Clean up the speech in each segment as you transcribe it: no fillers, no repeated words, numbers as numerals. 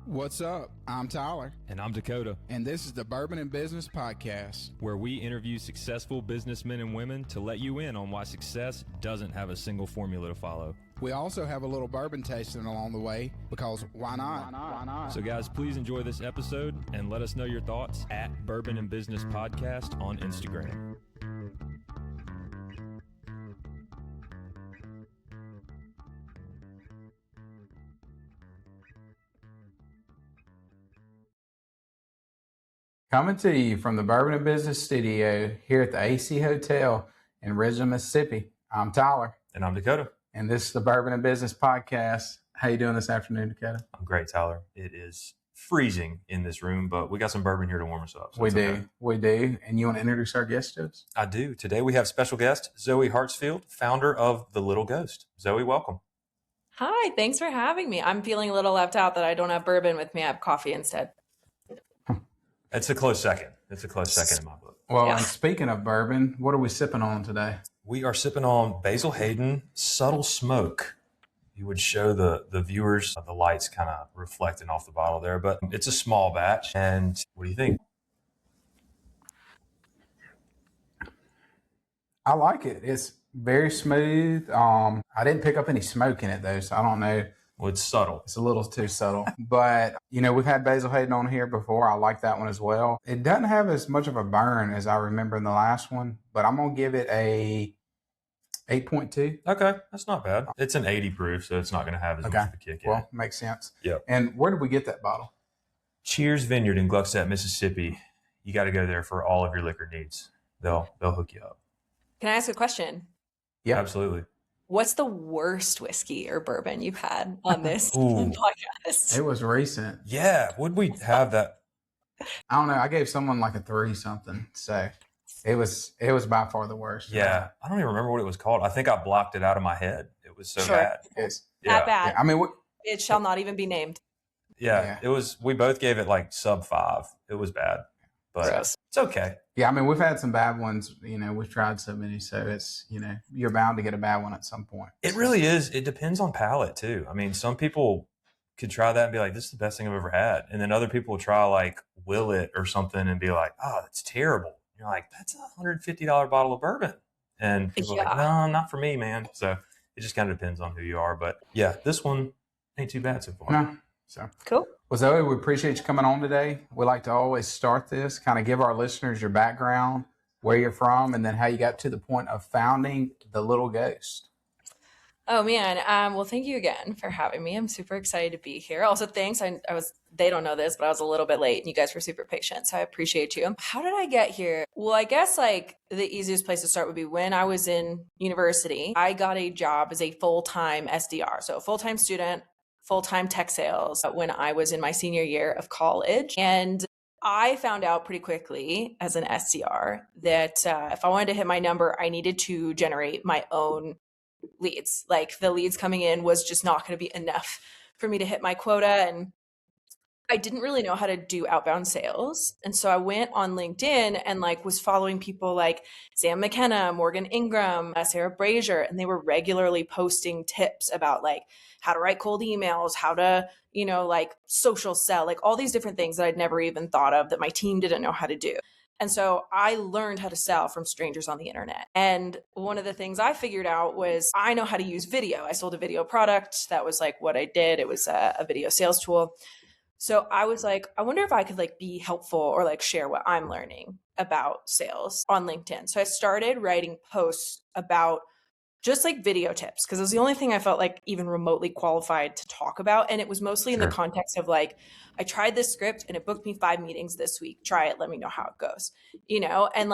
What's up? I'm Tyler. And I'm Dakota. And this is the Bourbon and Business Podcast, where we interview successful businessmen and women to let you in on why success doesn't have a single formula to follow. We also have a little bourbon tasting along the way, because why not? Why not? So guys, please enjoy this episode and let us know your thoughts at Bourbon and Business Podcast on Instagram. Coming to you from the Bourbon and Business Studio here at the AC Hotel in Ridgeland, Mississippi. I'm Tyler. And I'm Dakota. And this is the Bourbon and Business Podcast. How you doing this afternoon, Dakota? I'm great, Tyler. It is freezing in this room, but we got some bourbon here to warm us up. So we do. And you want to introduce our guest to us? I do. Today we have special guest, Zoe Hartsfield, founder of The Little Ghost. Zoe, welcome. Hi, thanks for having me. I'm feeling a little left out that I don't have bourbon with me. I have coffee instead. It's a close second. It's a close second in my book. Well, And speaking of bourbon, what are we sipping on today? We are sipping on Basil Hayden Subtle Smoke. You would show the viewers the lights kind of reflecting off the bottle there, but it's a small batch. And what do you think? I like it. It's very smooth. I didn't pick up any smoke in it though, so I don't know. Well, it's subtle. It's a little too subtle. But, we've had Basil Hayden on here before. I like that one as well. It doesn't have as much of a burn as I remember in the last one, but I'm going to give it a 8.2. Okay, that's not bad. It's an 80 proof, so it's not going to have as much of a kick in it. Well, makes sense. Yeah. And where did we get that bottle? Cheers Vineyard in Gluckstadt, Mississippi. You got to go there for all of your liquor needs. They'll hook you up. Can I ask a question? Yeah, absolutely. What's the worst whiskey or bourbon you've had on this podcast? It was recent. Yeah. Would we have that? I don't know. I gave someone like a 3 something. So it was by far the worst. Yeah. I don't even remember what it was called. I think I blocked it out of my head. It was so bad. It's that bad. Yeah. I mean, it shall not even be named. Yeah. It was, we both gave it like sub 5. It was bad, but Gross. It's okay. Yeah. I mean, we've had some bad ones, we've tried so many, so it's, you're bound to get a bad one at some point. It really is. It depends on palate too. I mean, some people could try that and be like, this is the best thing I've ever had. And then other people will try like Willet or something and be like, oh, that's terrible. You're like, that's a $150 bottle of bourbon. And people are like, no, not for me, man. So it just kind of depends on who you are. But yeah, this one ain't too bad so far. No. So cool. Well, Zoe, we appreciate you coming on today. We like to always start this, kind of give our listeners your background, where you're from, and then how you got to the point of founding The Little Ghost. Oh man. Well, thank you again for having me. I'm super excited to be here. Also, thanks. They don't know this, but I was a little bit late and you guys were super patient. So I appreciate you. How did I get here? Well, I guess like the easiest place to start would be when I was in university, I got a job as a full-time SDR. So a full-time student, full-time tech sales when I was in my senior year of college. And I found out pretty quickly as an SDR that if I wanted to hit my number, I needed to generate my own leads. Like the leads coming in was just not going to be enough for me to hit my quota. And I didn't really know how to do outbound sales. And so I went on LinkedIn and was following people like Sam McKenna, Morgan Ingram, Sarah Brazier, and they were regularly posting tips about how to write cold emails, how to, social sell, all these different things that I'd never even thought of that my team didn't know how to do. And so I learned how to sell from strangers on the internet. And one of the things I figured out was I know how to use video. I sold a video product. That was what I did. It was a video sales tool. So I was like, I wonder if I could be helpful or share what I'm learning about sales on LinkedIn. So I started writing posts about just video tips, because it was the only thing I felt even remotely qualified to talk about. And it was mostly in the context of I tried this script and it booked me 5 meetings this week. Try it. Let me know how it goes, and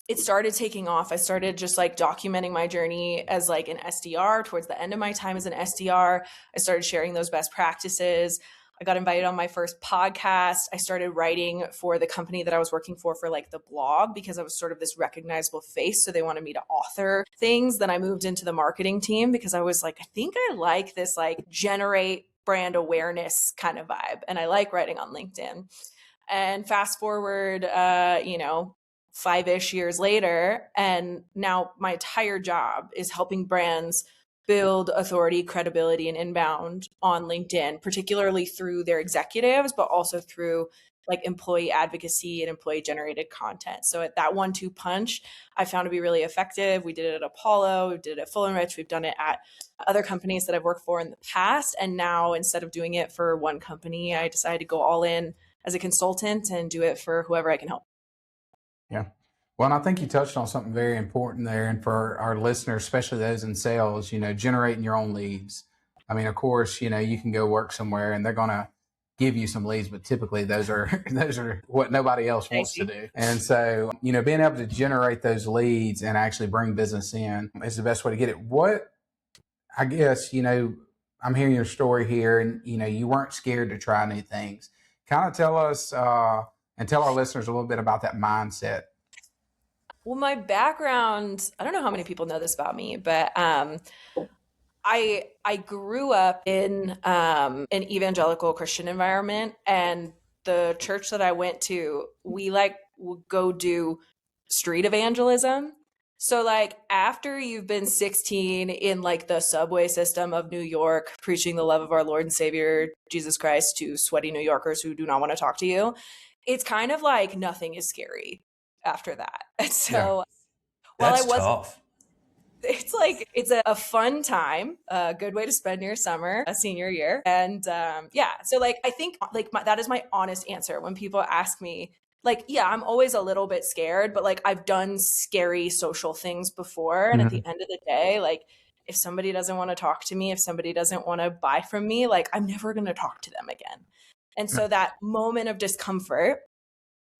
it started taking off. I started just documenting my journey as an SDR. Towards the end of my time as an SDR, I started sharing those best practices. I got invited on my first podcast. I started writing for the company that I was working for the blog, because I was sort of this recognizable face. So they wanted me to author things. Then I moved into the marketing team because I was I think I like this generate brand awareness kind of vibe. And I like writing on LinkedIn. And fast forward, 5-ish years later, and now my entire job is helping brands build authority, credibility, and inbound on LinkedIn, particularly through their executives, but also through like employee advocacy and employee generated content. So at that 1-2 punch, I found to be really effective. We did it at Apollo, we did it at Full and Rich, we've done it at other companies that I've worked for in the past. And now instead of doing it for one company, I decided to go all in as a consultant and do it for whoever I can help. Yeah. Well, and I think you touched on something very important there. And for our listeners, especially those in sales, generating your own leads. I mean, of course, you can go work somewhere and they're going to give you some leads, but typically those are what nobody else wants to do. And so, being able to generate those leads and actually bring business in is the best way to get it. What, I guess, I'm hearing your story here and, you weren't scared to try new things. Kind of tell us and tell our listeners a little bit about that mindset. Well, my background, I don't know how many people know this about me, but I grew up in an evangelical Christian environment, and the church that I went to, we would go do street evangelism. So like after you've been 16 in like the subway system of New York, preaching the love of our Lord and Savior, Jesus Christ, to sweaty New Yorkers who do not want to talk to you, it's kind of like nothing is scary after that. And so while that's tough. It's a fun time, a good way to spend your summer, a senior year. And so like, I think like that is my honest answer when people ask me, like, yeah, I'm always a little bit scared, but like I've done scary social things before. And at the end of the day, like if somebody doesn't want to talk to me, if somebody doesn't want to buy from me, like I'm never going to talk to them again. And so that moment of discomfort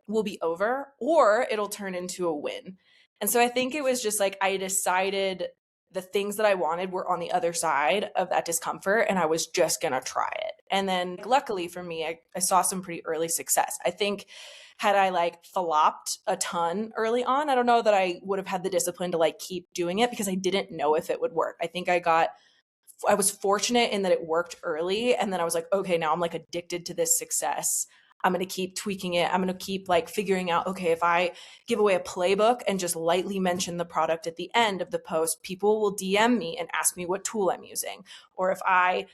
will be over, or it'll turn into a win. And so I think it was just like I decided the things that I wanted were on the other side of that discomfort, and I was just going to try it. And then luckily for me, I saw some pretty early success. I think had I like flopped a ton early on, I don't know that I would have had the discipline to like keep doing it because I didn't know if it would work. I think I was fortunate in that it worked early. And then I was like, okay, now I'm like addicted to this success. I'm going to keep tweaking it. I'm going to keep like figuring out, okay, if I give away a playbook and just lightly mention the product at the end of the post, people will DM me and ask me what tool I'm using. Or if I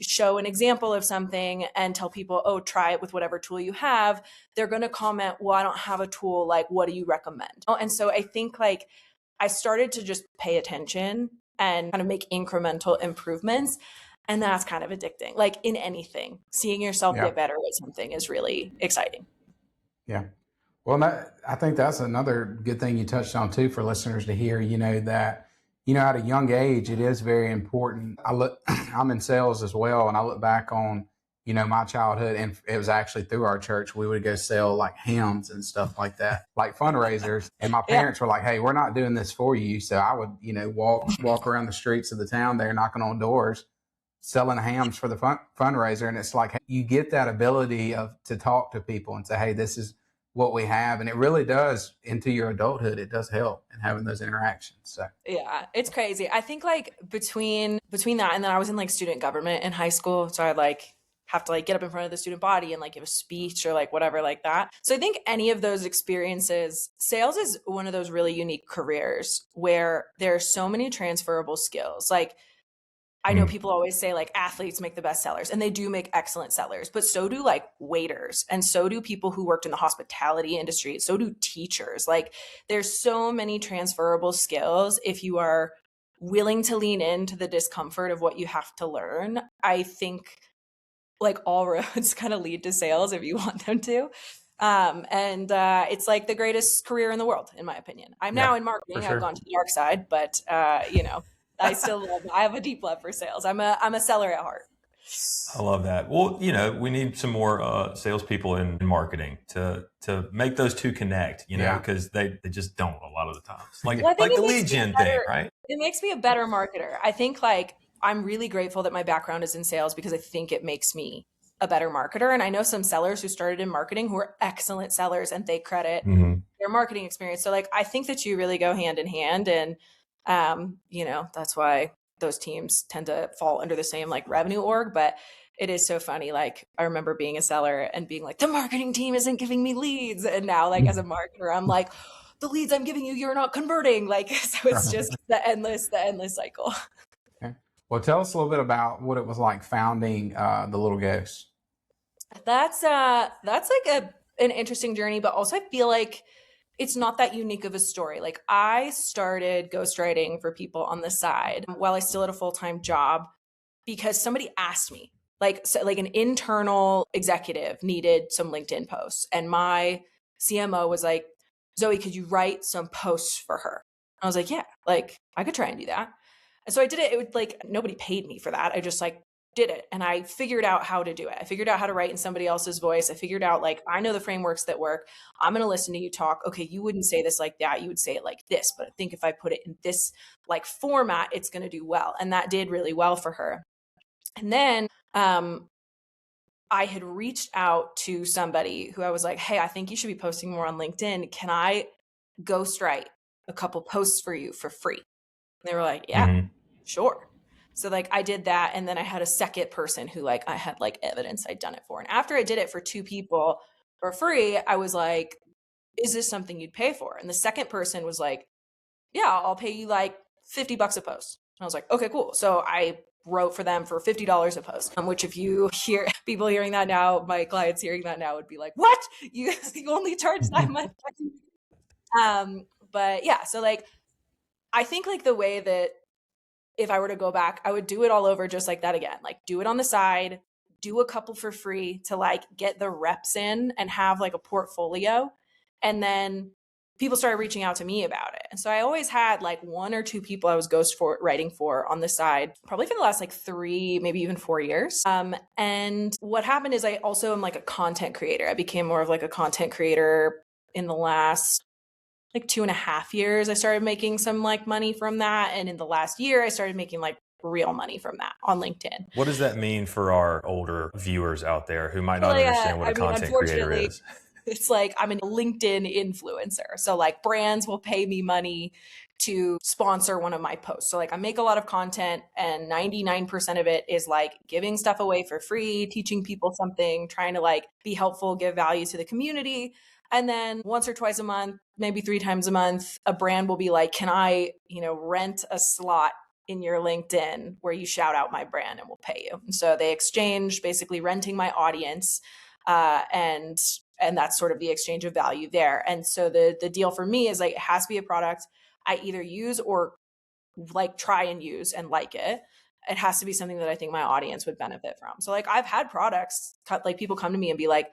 show an example of something and tell people, oh, try it with whatever tool you have, they're going to comment, well, I don't have a tool. Like, what do you recommend? And so I think like I started to just pay attention and kind of make incremental improvements. And that's kind of addicting. Like in anything, seeing yourself get better at something is really exciting. Yeah. Well, I think that's another good thing you touched on too for listeners to hear, that, at a young age, it is very important. I'm in sales as well. And I look back on, my childhood, and it was actually through our church. We would go sell like hymns and stuff like that, like fundraisers. And my parents were like, hey, we're not doing this for you. So I would, walk around the streets of the town there, knocking on doors, selling hams for the fundraiser. And it's like, you get that ability to talk to people and say, hey, this is what we have. And it really does, into your adulthood, it does help in having those interactions. So yeah, it's crazy. I think like between that, and then I was in like student government in high school. So I'd like have to like get up in front of the student body and like give a speech or like whatever like that. So I think any of those experiences, sales is one of those really unique careers where there are so many transferable skills. Like I know people always say like athletes make the best sellers, and they do make excellent sellers, but so do like waiters, and so do people who worked in the hospitality industry. So do teachers. Like there's so many transferable skills if you are willing to lean into the discomfort of what you have to learn. I think like all roads kind of lead to sales if you want them to. It's like the greatest career in the world, in my opinion. I'm now in marketing. Sure. I've gone to the dark side, but I have a deep love for sales. I'm a seller at heart. I love that. Well, we need some more salespeople in marketing to make those two connect, because they just don't a lot of the times. Like the lead gen thing, right? It makes me a better marketer. I think like I'm really grateful that my background is in sales because I think it makes me a better marketer. And I know some sellers who started in marketing who are excellent sellers, and they credit their marketing experience. So like, I think that you really go hand in hand, and that's why those teams tend to fall under the same like revenue org. But it is so funny. Like I remember being a seller and being like, the marketing team isn't giving me leads. And now like as a marketer, I'm like, the leads I'm giving you, you're not converting. Like, so it's just the endless cycle. Okay. Well, tell us a little bit about what it was like founding the Little Ghost. That's like an interesting journey, but also I feel like it's not that unique of a story. Like, I started ghostwriting for people on the side while I still had a full-time job because somebody asked me, like, so, like an internal executive needed some LinkedIn posts, and my CMO was like, Zoe, could you write some posts for her? I was like, yeah, like I could try and do that. And so I did it. It would, like, nobody paid me for that. I just like did it, and I figured out how to do it. I figured out how to write in somebody else's voice. I figured out, like, I know the frameworks that work. I'm going to listen to you talk. Okay, you wouldn't say this like that. You would say it like this. But I think if I put it in this like format, it's going to do well. And that did really well for her. And then I had reached out to somebody who I was like, hey, I think you should be posting more on LinkedIn. Can I ghostwrite a couple posts for you for free? And they were like, yeah, sure. So like I did that. And then I had a second person who, like, I had like evidence I'd done it for. And after I did it for 2 people for free, I was like, is this something you'd pay for? And the second person was like, yeah, I'll pay you like $50 a post. And I was like, okay, cool. So I wrote for them for $50 a post, which if you hear people hearing that now, my clients hearing that now would be like, what? You only charge that much? But yeah, so like, I think like the way that if I were to go back, I would do it all over just like that again. Like, do it on the side, do a couple for free to like get the reps in and have like a portfolio. And then people started reaching out to me about it. And so I always had like 1 or 2 people I was writing for on the side, probably for the last like 3, maybe even 4 years. And what happened is I also am like a content creator. I became more of like a content creator in the last like 2.5 years. I started making some like money from that. And in the last year, I started making like real money from that on LinkedIn. What does that mean for our older viewers out there who might not understand what a content creator is? It's like I'm a LinkedIn influencer. So like brands will pay me money to sponsor one of my posts. So like I make a lot of content, and 99% of it is like giving stuff away for free, teaching people something, trying to like be helpful, give value to the community. And then once or twice a month, maybe 3 times a month, a brand will be like, can I, rent a slot in your LinkedIn where you shout out my brand and we'll pay you. And so they exchange basically renting my audience, and that's sort of the exchange of value there. And so the deal for me is like, it has to be a product I either use or like try and use and like it. It has to be something that I think my audience would benefit from. So like I've had products, like people come to me and be like,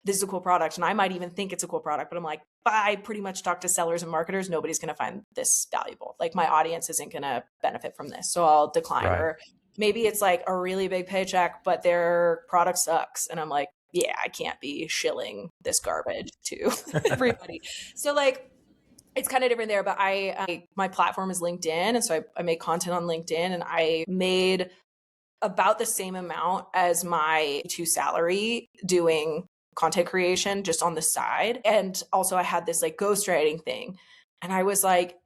this is a cool product. And I might even think it's a cool product, but I'm like, I pretty much talk to sellers and marketers. Nobody's going to find this valuable. Like my audience isn't going to benefit from this. So I'll decline. Right. Or maybe it's like a really big paycheck, but their product sucks. And I'm like, yeah, I can't be shilling this garbage to everybody. So like, it's kind of different there, but my platform is LinkedIn. And so I make content on LinkedIn, and I made about the same amount as my salary doing content creation just on the side. And also I had this like ghostwriting thing. And I was like,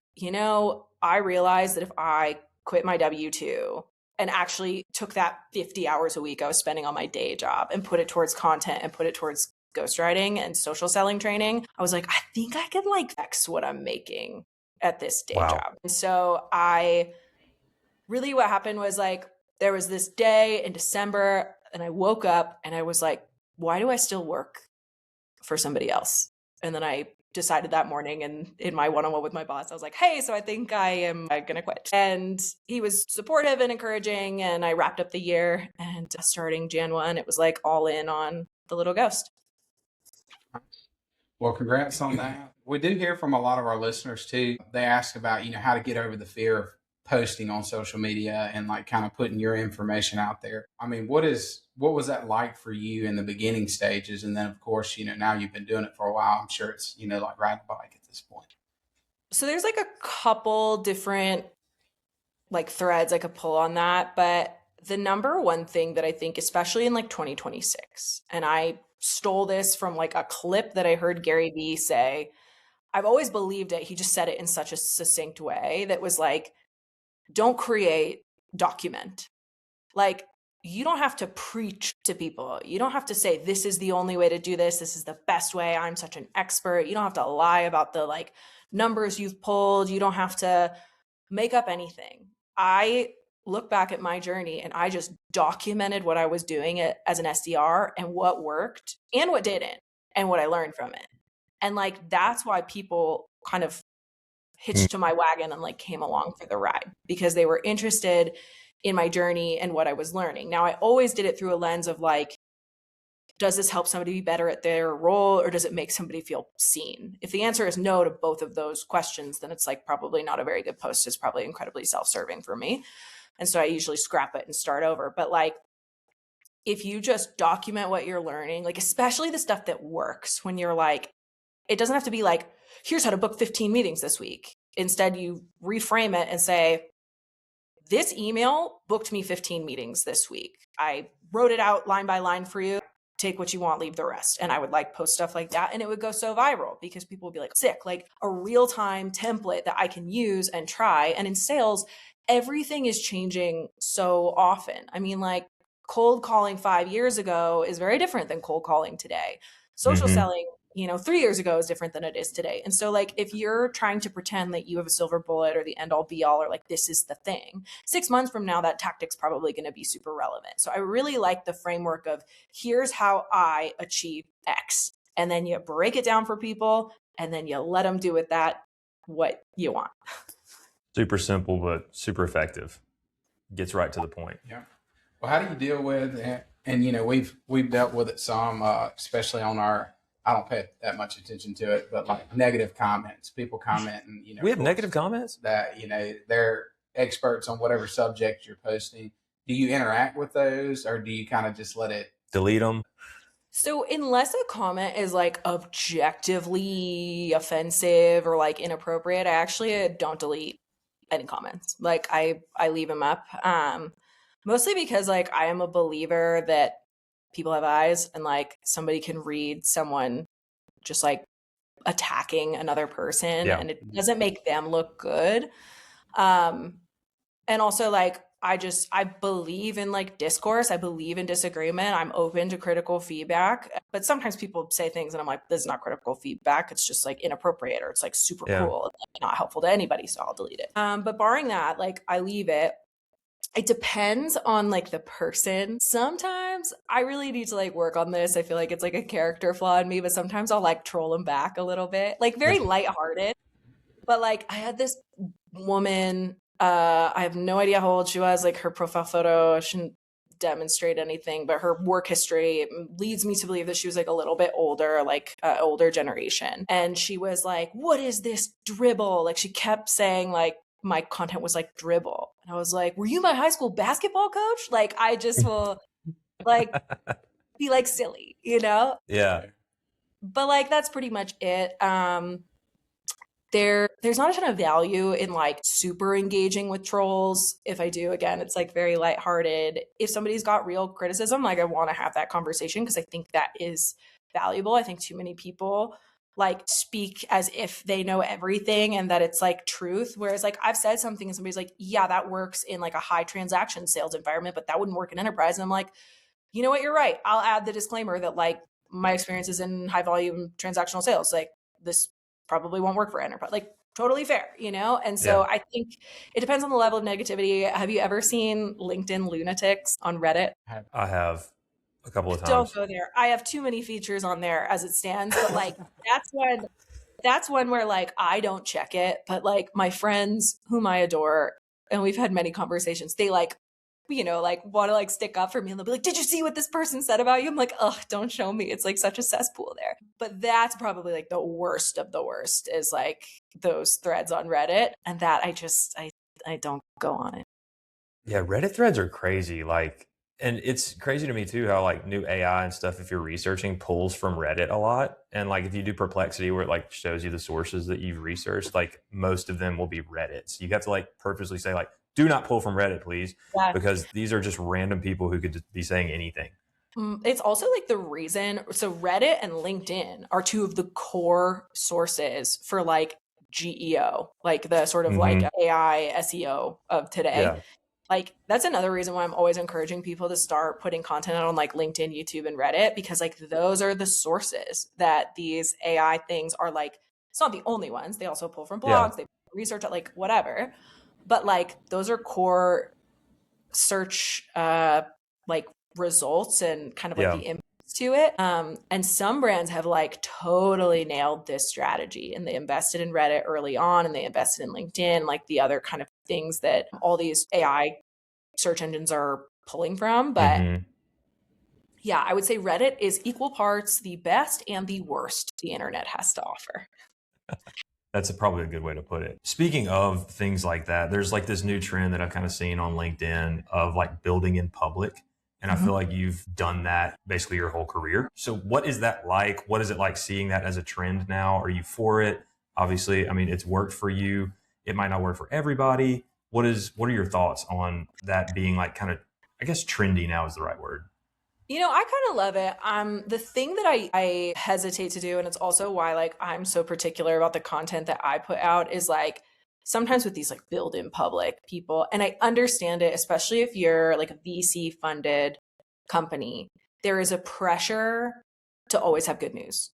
I realized that if I quit my W-2 and actually took that 50 hours a week I was spending on my day job and put it towards content and put it towards ghostwriting and social selling training, I was like, I think I can like X what I'm making at this day job. And so what happened was like, there was this day in December and I woke up and I was like, why do I still work for somebody else? And then I decided that morning, and in my one-on-one with my boss, I was like, hey, so I think I am going to quit. And he was supportive and encouraging, and I wrapped up the year, and starting Jan 1, it was like all in on the Little Ghost. Well, congrats on that. We do hear from a lot of our listeners too. They ask about, how to get over the fear of posting on social media and like kind of putting your information out there. I mean, what was that like for you in the beginning stages? And then of course, now you've been doing it for a while. I'm sure it's, like riding a bike at this point. So there's like a couple different like threads I could pull on that. But the number one thing that I think, especially in like 2026, and I stole this from like a clip that I heard Gary Vee say, I've always believed it. He just said it in such a succinct way that was like, don't create, document. Like you don't have to preach to people. You don't have to say, this is the only way to do this. This is the best way. I'm such an expert. You don't have to lie about the like numbers you've pulled. You don't have to make up anything. I look back at my journey and I just documented what I was doing as an SDR and what worked and what didn't and what I learned from it. And like, that's why people kind of hitched to my wagon and like came along for the ride, because they were interested in my journey and what I was learning. Now, I always did it through a lens of like, does this help somebody be better at their role, or does it make somebody feel seen? If the answer is no to both of those questions, then it's like probably not a very good post. It's probably incredibly self-serving for me. And so I usually scrap it and start over. But like, if you just document what you're learning, like especially the stuff that works, when you're like, it doesn't have to be like, here's how to book 15 meetings this week. Instead, you reframe it and say, this email booked me 15 meetings this week. I wrote it out line by line for you. Take what you want, leave the rest. And I would like post stuff like that. And it would go so viral because people would be like, sick, like a real-time template that I can use and try. And in sales, everything is changing so often. I mean, like cold calling 5 years ago is very different than cold calling today. Social selling, 3 years ago is different than it is today. And so like, if you're trying to pretend that you have a silver bullet or the end all be all, or like, this is the thing, 6 months from now, that tactic's probably going to be super relevant. So I really like the framework of here's how I achieve X. And then you break it down for people and then you let them do with that what you want. Super simple, but super effective. Gets right to the point. Yeah. Well, how do you deal with, and we've dealt with it some, especially on our, I don't pay that much attention to it, but like negative comments, people commenting, we have negative comments that, they're experts on whatever subject you're posting. Do you interact with those, or do you kind of just let it delete them? So unless a comment is like objectively offensive or like inappropriate, I actually don't delete any comments. Like I leave them up. Mostly because like I am a believer that people have eyes, and like somebody can read someone just like attacking another person, and it doesn't make them look good. And also like, I believe in like discourse. I believe in disagreement. I'm open to critical feedback, but sometimes people say things and I'm like, this is not critical feedback. It's just like inappropriate, or it's like super cruel, and not helpful to anybody. So I'll delete it. But barring that, like I leave it. It depends on like the person. Sometimes I really need to like work on this. I feel like it's like a character flaw in me, but sometimes I'll like troll them back a little bit, like very lighthearted. But like I had this woman, I have no idea how old she was, like her profile photo, I shouldn't demonstrate anything, but her work history leads me to believe that she was like a little bit older, like older generation. And she was like, what is this dribble? Like she kept saying like, my content was like dribble. And I was like, were you my high school basketball coach? Like, I just will like be like silly, Yeah. But like, that's pretty much it. There's not a ton of value in like super engaging with trolls. If I do, again, it's like very lighthearted. If somebody's got real criticism, like I want to have that conversation because I think that is valuable. I think too many people like speak as if they know everything and that it's like truth. Whereas like I've said something and somebody's like, yeah, that works in like a high transaction sales environment, but that wouldn't work in enterprise. And I'm like, you know what, you're right. I'll add the disclaimer that like my experience is in high volume transactional sales. Like this probably won't work for enterprise. Like totally fair, And so I think it depends on the level of negativity. Have you ever seen LinkedIn lunatics on Reddit? I have a couple of times. Don't go there. I have too many features on there as it stands, but like that's one where like I don't check it, but like my friends whom I adore, and we've had many conversations, they like like want to like stick up for me, and they'll be like, did you see what this person said about you? I'm like, oh, don't show me. It's like such a cesspool there. But that's probably like the worst of the worst is like those threads on Reddit, and that I don't go on it. Yeah, Reddit threads are crazy. Like, and it's crazy to me too how like new AI and stuff, if you're researching, pulls from Reddit a lot. And like if you do Perplexity where it like shows you the sources that you've researched, like most of them will be Reddit. So you have to like purposely say like, do not pull from Reddit, please, because these are just random people who could just be saying anything. It's also like the reason. So Reddit and LinkedIn are two of the core sources for like GEO, like the sort of like AI SEO of today. Like, that's another reason why I'm always encouraging people to start putting content out on like LinkedIn, YouTube, and Reddit, because like those are the sources that these AI things are like. It's not the only ones. They also pull from blogs, they research at like whatever. But like those are core search like results and kind of like the inputs to it. And some brands have like totally nailed this strategy, and they invested in Reddit early on, and they invested in LinkedIn, like the other kind of things that all these AI search engines are pulling from. But yeah, I would say Reddit is equal parts the best and the worst the internet has to offer. That's probably a good way to put it. Speaking of things like that, there's like this new trend that I've kind of seen on LinkedIn of like building in public. And I feel like you've done that basically your whole career. So what is that like? What is it like seeing that as a trend now? Are you for it? Obviously, I mean, it's worked for you. It might not work for everybody. What are your thoughts on that being like kind of, I guess trendy now is the right word? You know, I kind of love it. The thing that I hesitate to do, and it's also why like I'm so particular about the content that I put out, is like sometimes with these like build in public people, and I understand it, especially if you're like a VC funded company, there is a pressure to always have good news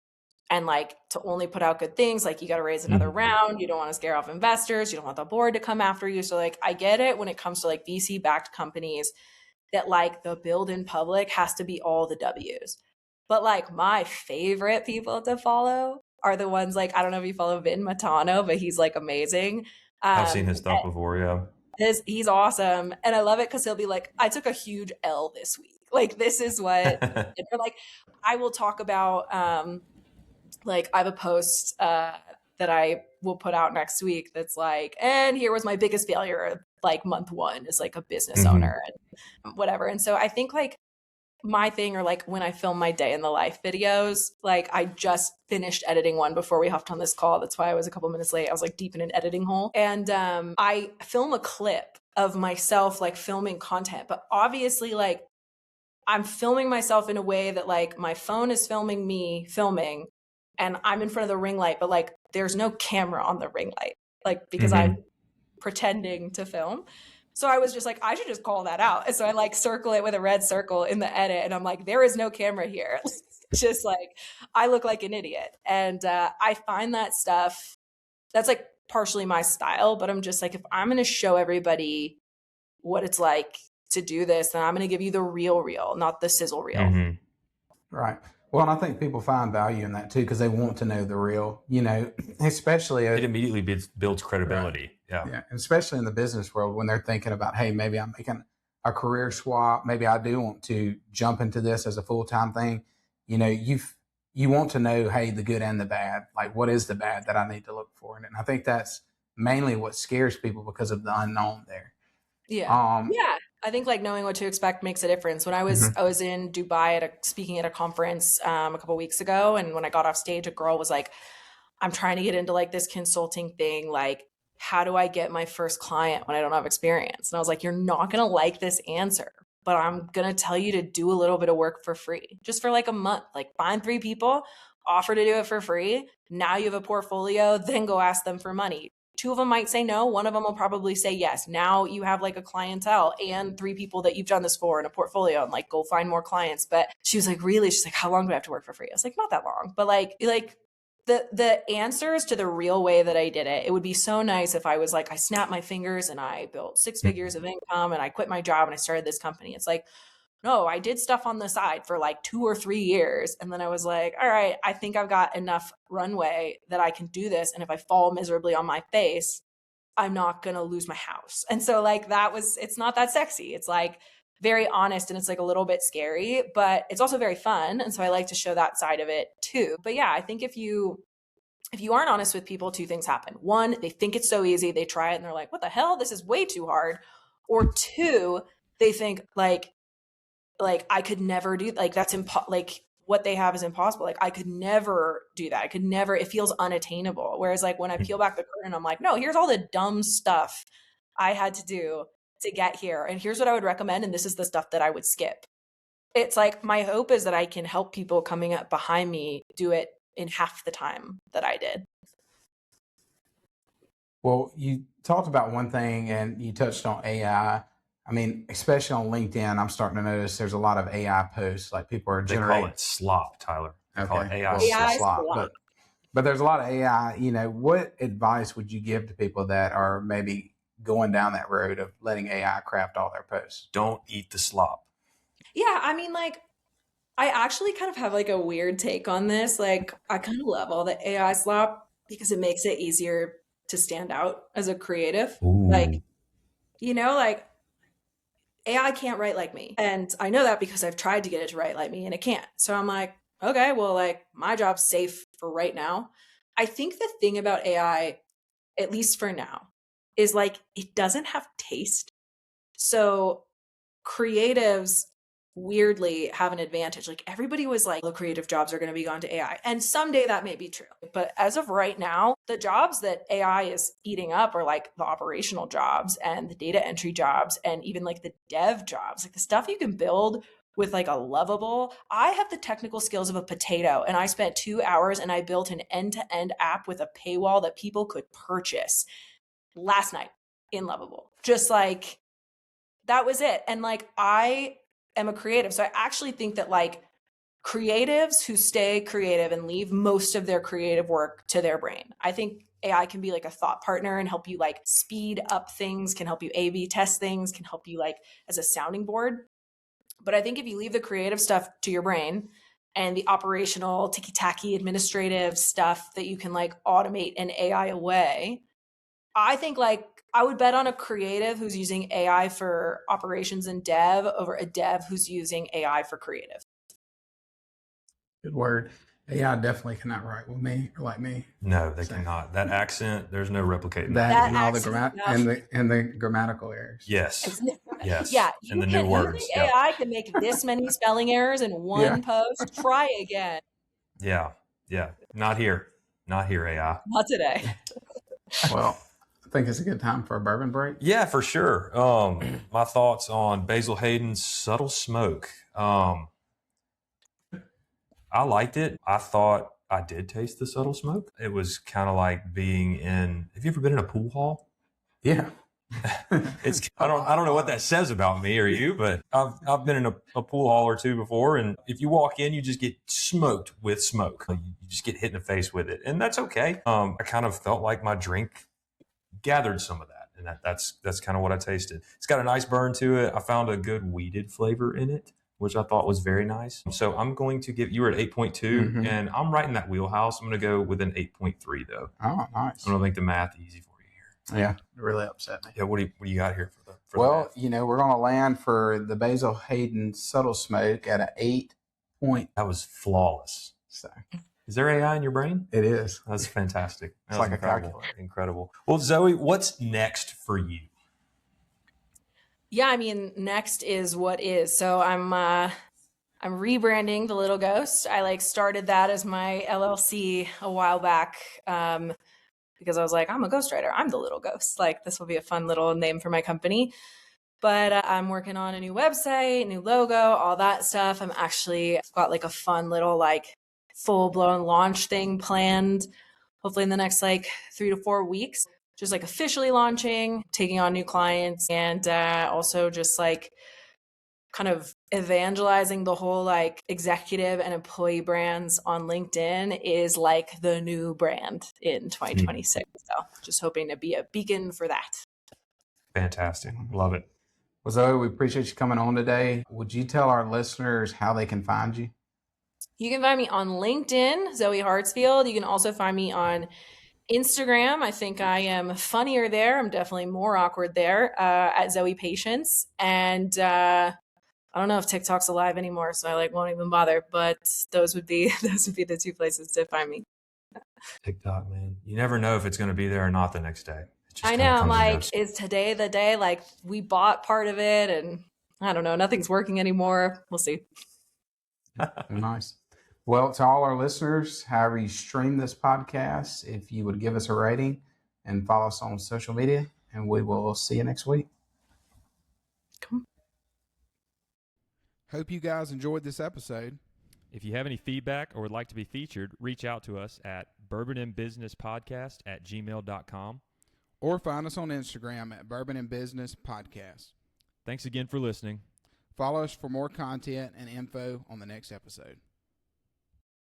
and like to only put out good things. Like you got to raise another round. You don't want to scare off investors. You don't want the board to come after you. So like I get it when it comes to like VC backed companies that like the build in public has to be all the W's. But like my favorite people to follow are the ones like, I don't know if you follow Vin Matano, but he's like amazing. I've seen his stuff before, yeah. He's awesome. And I love it because he'll be like, I took a huge L this week. Like this is what like I will talk about like I have a post that I will put out next week that's like, and here was my biggest failure of like month one as like a business owner and whatever. And so I think like my thing, or like when I film my day in the life videos, like I just finished editing one before we hopped on this call. That's why I was a couple minutes late. I was like deep in an editing hole. And I film a clip of myself like filming content, but obviously like I'm filming myself in a way that like my phone is filming me filming and I'm in front of the ring light, but like there's no camera on the ring light, like because I'm pretending to film. So I was just like, I should just call that out. And so I like circle it with a red circle in the edit. And I'm like, there is no camera here. Just like, I look like an idiot. And I find that stuff, that's like partially my style, but I'm just like, if I'm going to show everybody what it's like to do this, then I'm going to give you the real, not the sizzle reel. Right. Well, and I think people find value in that too, because they want to know the real, you know, especially it immediately builds credibility. Right. Yeah. Especially in the business world when they're thinking about, hey, maybe I'm making a career swap. Maybe I do want to jump into this as a full-time thing. You know, you want to know, hey, the good and the bad, like what is the bad that I need to look for in it. And I think that's mainly what scares people because of the unknown there. Yeah. Yeah. I think like knowing what to expect makes a difference. When I was in Dubai speaking at a conference a couple of weeks ago, and when I got off stage, a girl was like, I'm trying to get into like this consulting thing. Like, how do I get my first client when I don't have experience? And I was like, you're not going to like this answer, but I'm going to tell you to do a little bit of work for free, just for like a month. Like find 3 people, offer to do it for free. Now you have a portfolio, then go ask them for money. 2 of them might say no. 1 of them will probably say yes. Now you have like a clientele and 3 people that you've done this for in a portfolio, and like go find more clients. But she was like, really? She's like, how long do I have to work for free? I was like, not that long. But like the answers to the real way that I did it, it would be so nice if I was like, I snapped my fingers and I built 6 figures of income and I quit my job and I started this company. It's like, no, I did stuff on the side for like 2 or 3 years. And then I was like, all right, I think I've got enough runway that I can do this. And if I fall miserably on my face, I'm not going to lose my house. And so like it's not that sexy. It's like very honest and it's like a little bit scary, but it's also very fun. And so I like to show that side of it too. But yeah, I think if you aren't honest with people, 2 things happen. 1, they think it's so easy. They try it and they're like, what the hell? This is way too hard. Or 2, they think like I could never do, like that's like what they have is impossible. Like I could never do that. It feels unattainable. Whereas like when I peel back the curtain, I'm like, no, here's all the dumb stuff I had to do to get here. And here's what I would recommend. And this is the stuff that I would skip. It's like, my hope is that I can help people coming up behind me do it in half the time that I did. Well, you talked about one thing and you touched on AI. I mean, especially on LinkedIn, I'm starting to notice there's a lot of AI posts. Like people are They call generating. it slop, Tyler. They call it AI well, slop. slop, but there's a lot of AI. What advice would you give to people that are maybe going down that road of letting AI craft all their posts? Don't eat the slop. Yeah, I mean, like, I actually kind of have like a weird take on this. Like, I kind of love all the AI slop because it makes it easier to stand out as a creative. Like, like AI can't write like me. And I know that because I've tried to get it to write like me and it can't. So I'm like, okay, well, like my job's safe for right now. I think the thing about AI, at least for now, is like it doesn't have taste. So creatives weirdly have an advantage. Like everybody was like, the creative jobs are going to be gone to AI. And someday that may be true. But as of right now, the jobs that AI is eating up are like the operational jobs and the data entry jobs and even like the dev jobs, like the stuff you can build with like a lovable. I have the technical skills of a potato and I spent 2 hours and I built an end-to-end app with a paywall that people could purchase last night in Lovable. Just like that was it. And like I am a creative. So I actually think that like creatives who stay creative and leave most of their creative work to their brain. I think AI can be like a thought partner and help you like speed up things, can help you A/B test things, can help you like as a sounding board. But I think if you leave the creative stuff to your brain and the operational ticky-tacky administrative stuff that you can like automate an AI away, I think like I would bet on a creative who's using AI for operations and dev over a dev who's using AI for creative. Good word. AI definitely cannot write with me or like me. No, they cannot. That accent, there's no replicating that that. and all the and the grammatical errors. Yes. Yes. Yeah. And the new words. You think AI can make this many spelling errors in one post? Try again. Yeah. Yeah. Not here. Not here, AI. Not today. Well, I think it's a good time for a bourbon break. Yeah, for sure. My thoughts on Basil Hayden's Subtle Smoke. I liked it. I thought I did taste the subtle smoke. It was kind of like being in. Have you ever been in a pool hall? Yeah. It's. I don't know what that says about me or you, but I've been in a pool hall or two before, and if you walk in, you just get smoked with smoke. You just get hit in the face with it, and that's okay. I kind of felt like my drink gathered some of that, and that's kind of what I tasted. It's got a nice burn to it. I found a good weeded flavor in it, which I thought was very nice. So I'm going to give, you were at 8.2, and I'm right in that wheelhouse. I'm going to go with an 8.3 though. Oh, nice. I don't make the math easy for you here. Yeah, it really upset me. Yeah, what do you got here for the well, we're going to land for the Basil Hayden Subtle Smoke at an 8 point. That was flawless. So. Is there AI in your brain? It is. That's fantastic. It's like incredible. A calculator. Incredible. Well, Zoe, what's next for you? Yeah, I mean, next is what is. So I'm rebranding The Little Ghost. I like started that as my LLC a while back because I was like, I'm a ghostwriter. I'm the Little Ghost. Like this will be a fun little name for my company. But I'm working on a new website, new logo, all that stuff. I've got like a fun little like full-blown launch thing planned, hopefully in the next like 3 to 4 weeks. Just like officially launching, taking on new clients, and also just like kind of evangelizing the whole like executive and employee brands on LinkedIn is like the new brand in 2026. So just hoping to be a beacon for that. Fantastic. Love it. Well, Zoe, we appreciate you coming on today. Would you tell our listeners how they can find you? You can find me on LinkedIn, Zoe Hartsfield. You can also find me on Instagram. I think I am funnier there. I'm definitely more awkward there at Zoe Patience. And I don't know if TikTok's alive anymore, so I like won't even bother. But those would be the 2 places to find me. TikTok, man. You never know if it's going to be there or not the next day. I know. I'm like, is today the day? Like we bought part of it, and I don't know. Nothing's working anymore. We'll see. Nice. Well, to all our listeners, however you stream this podcast, if you would give us a rating and follow us on social media, and we will see you next week. Come on. Hope you guys enjoyed this episode. If you have any feedback or would like to be featured, reach out to us at bourbonandbusinesspodcast@gmail.com. Or find us on Instagram at Bourbon and Business Podcast. Thanks again for listening. Follow us for more content and info on the next episode.